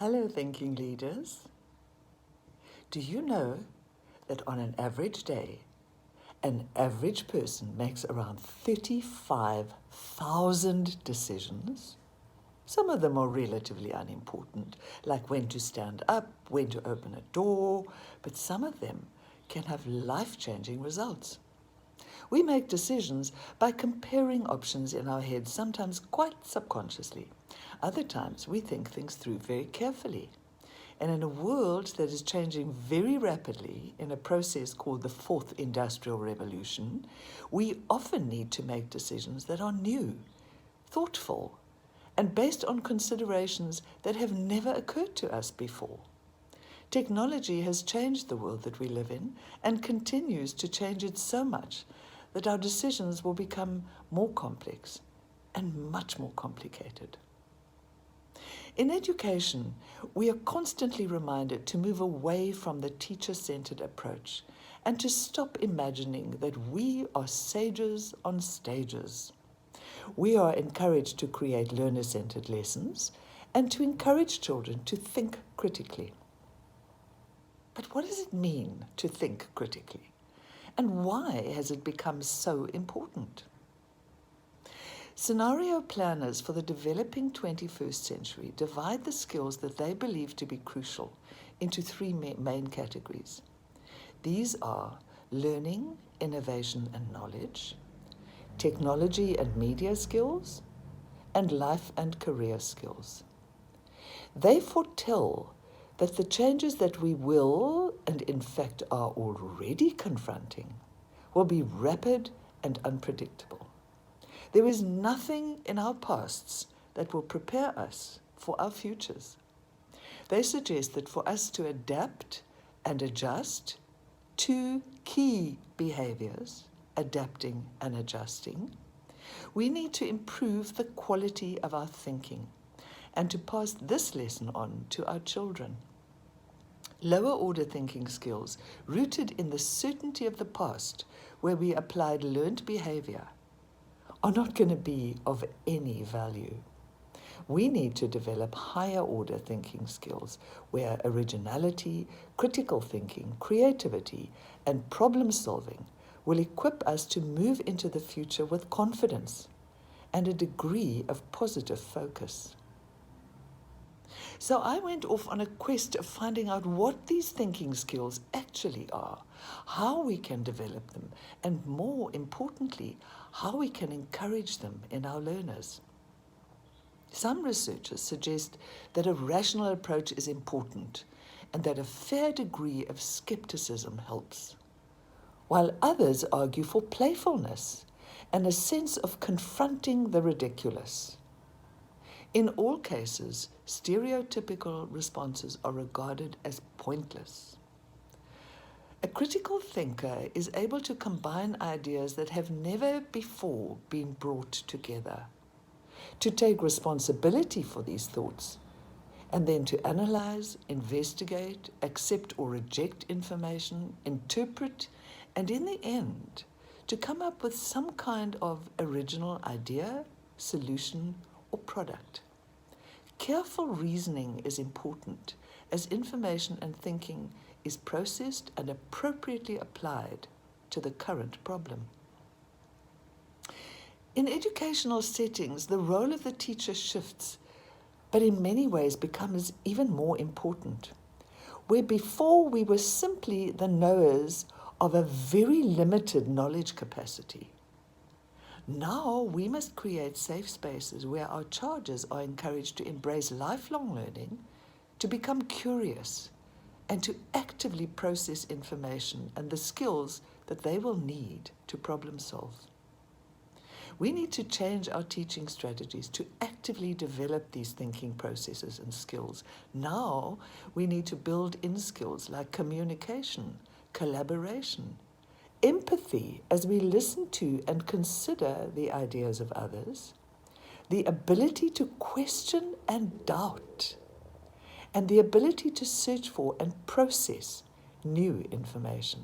Hello, thinking leaders. Do you know that on an average day, an average person makes around 35,000 decisions? Some of them are relatively unimportant, like when to stand up, when to open a door, but some of them can have life-changing results. We make decisions by comparing options in our heads, sometimes quite subconsciously. Other times, we think things through very carefully. And in a world that is changing very rapidly in a process called the Fourth Industrial Revolution, we often need to make decisions that are new, thoughtful, and based on considerations that have never occurred to us before. Technology has changed the world that we live in and continues to change it so much that our decisions will become more complex and much more complicated. In education, we are constantly reminded to move away from the teacher-centered approach and to stop imagining that we are sages on stages. We are encouraged to create learner-centered lessons and to encourage children to think critically. But what does it mean to think critically? And why has it become so important? Scenario planners for the developing 21st century divide the skills that they believe to be crucial into three main categories. These are learning, innovation, and knowledge, technology and media skills, and life and career skills. They foretell that the changes that we will, and in fact are already confronting, will be rapid and unpredictable. There is nothing in our pasts that will prepare us for our futures. They suggest that for us to adapt and adjust two key behaviors, adapting and adjusting, we need to improve the quality of our thinking and to pass this lesson on to our children. Lower order thinking skills, rooted in the certainty of the past, where we applied learned behavior, are not going to be of any value. We need to develop higher order thinking skills where originality, critical thinking, creativity, and problem solving will equip us to move into the future with confidence and a degree of positive focus. So I went off on a quest of finding out what these thinking skills actually are, how we can develop them, and more importantly, how we can encourage them in our learners. Some researchers suggest that a rational approach is important and that a fair degree of skepticism helps, while others argue for playfulness and a sense of confronting the ridiculous. In all cases, stereotypical responses are regarded as pointless. A critical thinker is able to combine ideas that have never before been brought together, to take responsibility for these thoughts, and then to analyze, investigate, accept or reject information, interpret, and in the end, to come up with some kind of original idea, solution, or product. Careful reasoning is important as information and thinking is processed and appropriately applied to the current problem. In educational settings, the role of the teacher shifts, but in many ways becomes even more important. Where before we were simply the knowers of a very limited knowledge capacity, now we must create safe spaces where our charges are encouraged to embrace lifelong learning, to become curious, and to actively process information and the skills that they will need to problem solve. We need to change our teaching strategies to actively develop these thinking processes and skills. Now we need to build in skills like communication, collaboration, empathy as we listen to and consider the ideas of others, the ability to question and doubt, and the ability to search for and process new information.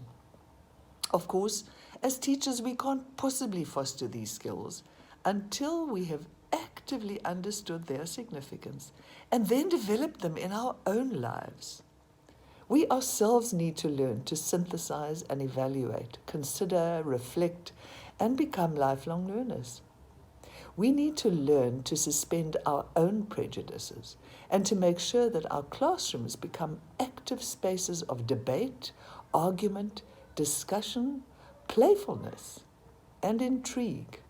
Of course, as teachers, we can't possibly foster these skills until we have actively actively understood their significance and then developed them in our own lives. We ourselves need to learn to synthesize and evaluate, consider, reflect, and become lifelong learners. We need to learn to suspend our own prejudices and to make sure that our classrooms become active spaces of debate, argument, discussion, playfulness, and intrigue.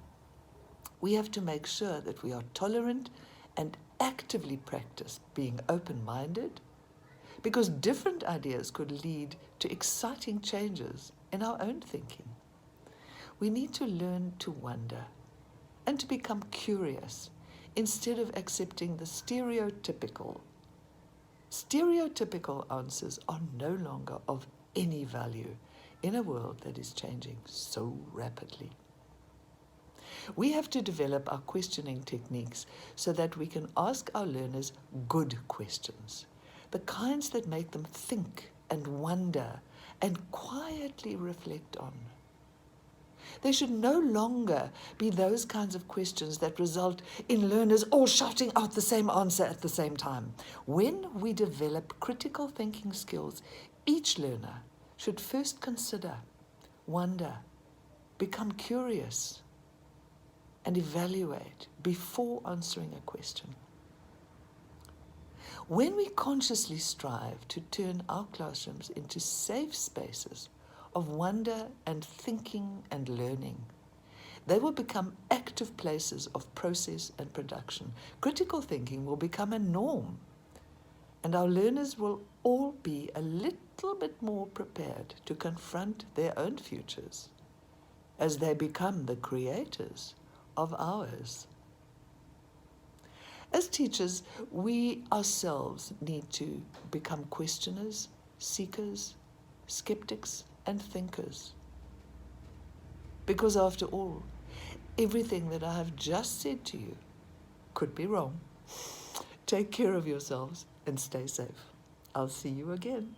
We have to make sure that we are tolerant and actively practice being open-minded, because different ideas could lead to exciting changes in our own thinking. We need to learn to wonder and to become curious instead of accepting the stereotypical. Stereotypical answers are no longer of any value in a world that is changing so rapidly. We have to develop our questioning techniques so that we can ask our learners good questions, the kinds that make them think and wonder and quietly reflect on. There should no longer be those kinds of questions that result in learners all shouting out the same answer at the same time. When we develop critical thinking skills, each learner should first consider, wonder, become curious, and evaluate before answering a question. When we consciously strive to turn our classrooms into safe spaces of wonder and thinking and learning, they will become active places of process and production. Critical thinking will become a norm, and our learners will all be a little bit more prepared to confront their own futures as they become the creators of ours. As teachers, we ourselves need to become questioners, seekers, skeptics, and thinkers. Because after all, everything that I have just said to you could be wrong. Take care of yourselves and stay safe. I'll see you again.